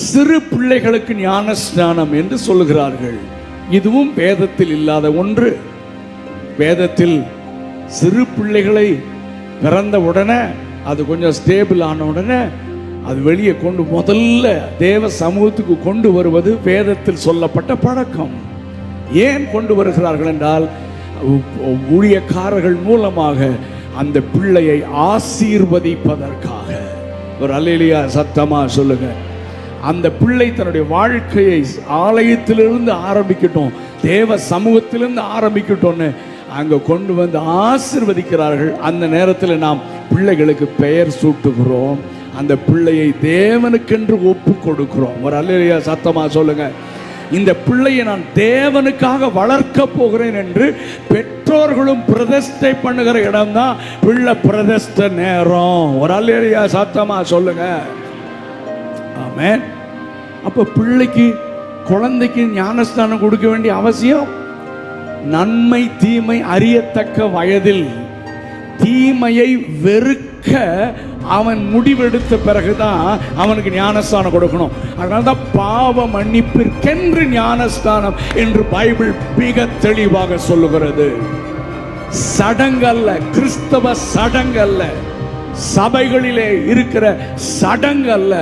சிறு பிள்ளைகளுக்கு ஞானஸ்நானம் என்று சொல்லுகிறார்கள். இதுவும் வேதத்தில் இல்லாத ஒன்று. வேதத்தில் சிறு பிள்ளைகளை பிறந்த உடனே, அது கொஞ்சம் ஸ்டேபிள் ஆன உடனே அது வெளியே கொண்டு முதல்ல தேவ சமூகத்துக்கு கொண்டு வருவது வேதத்தில் சொல்லப்பட்ட பழக்கம். ஏன் கொண்டு வருகிறார்கள் என்றால், ஊழியக்காரர்கள் மூலமாக அந்த பிள்ளையை ஆசீர்வதிப்பதற்காக. ஒரு அல்லேலூயா சத்தமா சொல்லுங்க. அந்த பிள்ளை தன்னுடைய வாழ்க்கையை ஆலயத்திலிருந்து ஆரம்பிக்கட்டும், தேவ சமூகத்திலிருந்து ஆரம்பிக்கட்டும்னு அங்க கொண்டு வந்து ஆசீர்வதிக்கிறார்கள். அந்த நேரத்தில் நாம் பிள்ளைகளுக்கு பெயர் சூட்டுகிறோம், அந்த பிள்ளையை தேவனுக்கென்று ஒப்பு கொடுக்கிறோம். ஒரு அல்லேலூயா சத்தமா சொல்லுங்க. இந்த பிள்ளையை நான் தேவனுக்காக வளர்க்க போகிறேன் என்று பெற்றோர்களும் பிரதிஷ்டை பண்ணுகிற இடம்தான் பிள்ளை பிரதிஷ்டை நேரம். ஒரு அல்லேலூயா சத்தமா சொல்லுங்க. ஆமென். அப்ப பிள்ளைக்கு, குழந்தைக்கு ஞானஸ்தானம் கொடுக்க வேண்டிய அவசியம், நன்மை தீமை அறியத்தக்க வயதில் தீமையை வெறுக்க அவன் முடிவெடுத்த பிறகுதான் அவனுக்கு ஞானஸ்தானம் கொடுக்கணும். அதனால்தான் பாவ மன்னிப்பிற்கென்று ஞானஸ்தானம் என்று பைபிள் மிக தெளிவாக சொல்லுகிறது. சடங்கல்ல, கிறிஸ்தவ சடங்கல்ல, சபைகளிலே இருக்கிற சடங்கல்ல.